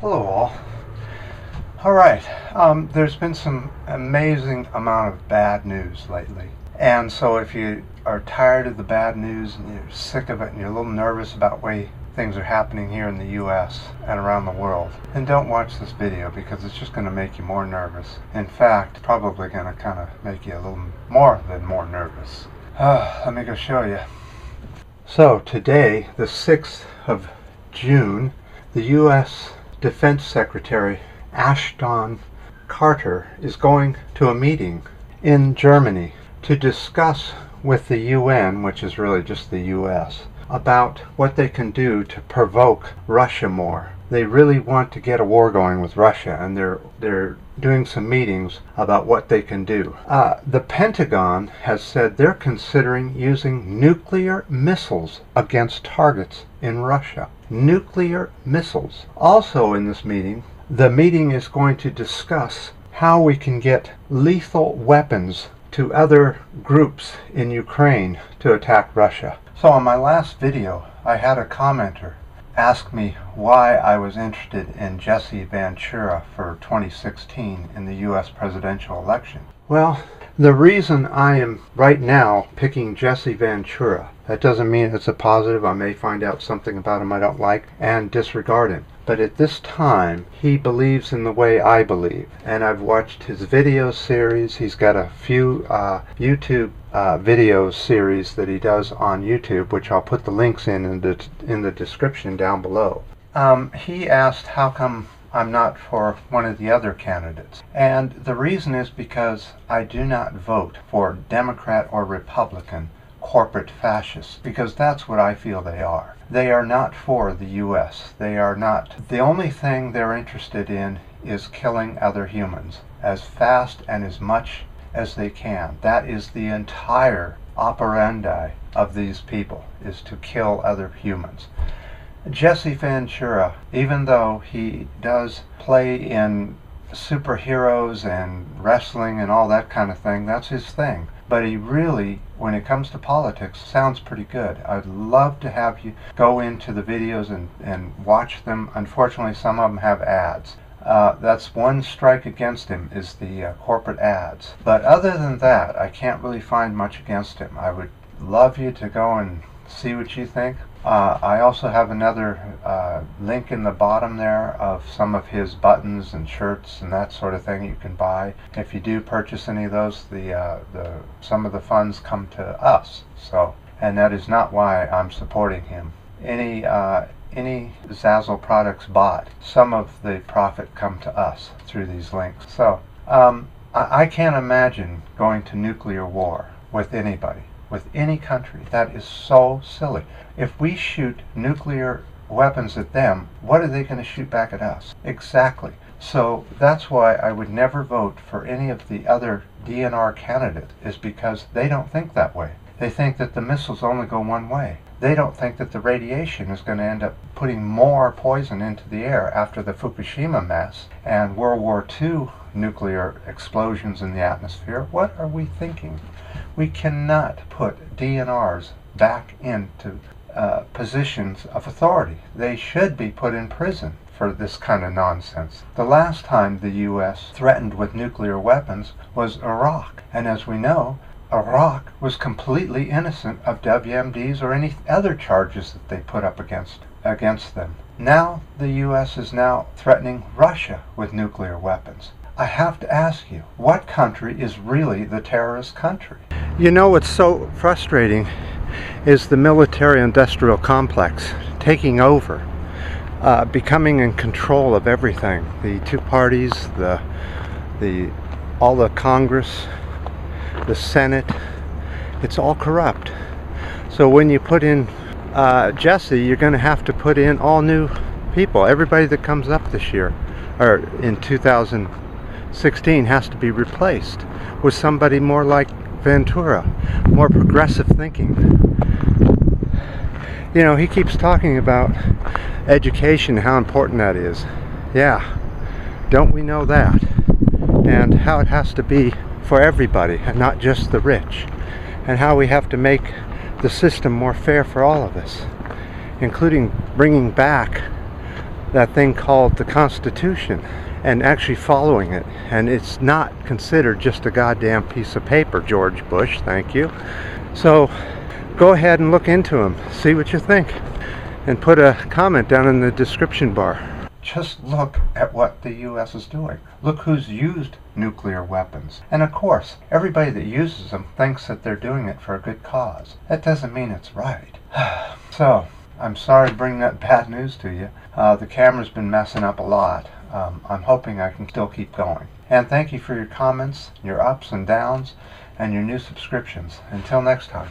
Hello all. Alright, there's been some amazing amount of bad news lately. And so if you are tired of the bad news and you're sick of it and you're a little nervous about the way things are happening here in the US and around the world, then don't watch this video because it's just going to make you more nervous. In fact, probably going to kind of make you a little more nervous. Let me go show you. So today, the 6th of June, the US Defense Secretary Ashton Carter is going to a meeting in Germany to discuss with the UN, which is really just the US, about what they can do to provoke Russia more. They really want to get a war going with Russia, and they're doing some meetings about what they can do. The Pentagon has said they're considering using nuclear missiles against targets in Russia. Nuclear missiles. Also in this meeting, the meeting is going to discuss how we can get lethal weapons to other groups in Ukraine to attack Russia. So on my last video, I had a commenter ask me why I was interested in Jesse Ventura for 2016 in the US presidential election. Well, the reason I am right now picking Jesse Ventura, that doesn't mean it's a positive. I may find out something about him I don't like and disregard him. But at this time, he believes in the way I believe. And I've watched his video series. He's got a few YouTube video series that he does on YouTube, which I'll put the links in the description down below. He asked how come I'm not for one of the other candidates. And the reason is because I do not vote for Democrat or Republican corporate fascists, because that's what I feel they are. They are not for the US. They are not. The only thing they're interested in is killing other humans as fast and as much as they can. That is the entire operandi of these people, is to kill other humans. Jesse Ventura, even though he does play in superheroes and wrestling and all that kind of thing, that's his thing. But he really, when it comes to politics, sounds pretty good. I'd love to have you go into the videos and watch them. Unfortunately, some of them have ads. That's one strike against him, is the corporate ads. But other than that, I can't really find much against him. I would love you to go and see what you think. I also have another link in the bottom there of some of his buttons and shirts and that sort of thing you can buy. If you do purchase any of those, some of the funds come to us. So, and that is not why I'm supporting him. Any Zazzle products bought, some of the profit come to us through these links. So I can't imagine going to nuclear war with anybody, with any country. That is so silly. If we shoot nuclear weapons at them, what are they going to shoot back at us? Exactly. So that's why I would never vote for any of the other DNR candidates, is because they don't think that way. They think that the missiles only go one way. They don't think that the radiation is going to end up putting more poison into the air after the Fukushima mess and World War II nuclear explosions in the atmosphere. What are we thinking? We cannot put DNRs back into positions of authority. They should be put in prison for this kind of nonsense. The last time the US threatened with nuclear weapons was Iraq. And as we know, Iraq was completely innocent of WMDs or any other charges that they put up against them. Now the US is now threatening Russia with nuclear weapons. I have to ask you, what country is really the terrorist country? You know what's so frustrating is the military-industrial complex taking over, becoming in control of everything. The two parties, all the Congress, the Senate, it's all corrupt. So when you put in Jesse, you're going to have to put in all new people. Everybody that comes up this year, or in 2016, has to be replaced with somebody more like Ventura, more progressive thinking. You know, he keeps talking about education, how important that is. Yeah, don't we know that? And how it has to be for everybody and not just the rich, and how we have to make the system more fair for all of us, including bringing back that thing called the Constitution and actually following it. And it's not considered just a goddamn piece of paper, George Bush, thank you. So go ahead and look into them, see what you think, and put a comment down in the description bar. Just look at what the U.S. is doing. Look who's used nuclear weapons. And of course, everybody that uses them thinks that they're doing it for a good cause. That doesn't mean it's right. So, I'm sorry to bring that bad news to you. The camera's been messing up a lot. I'm hoping I can still keep going. And thank you for your comments, your ups and downs, and your new subscriptions. Until next time.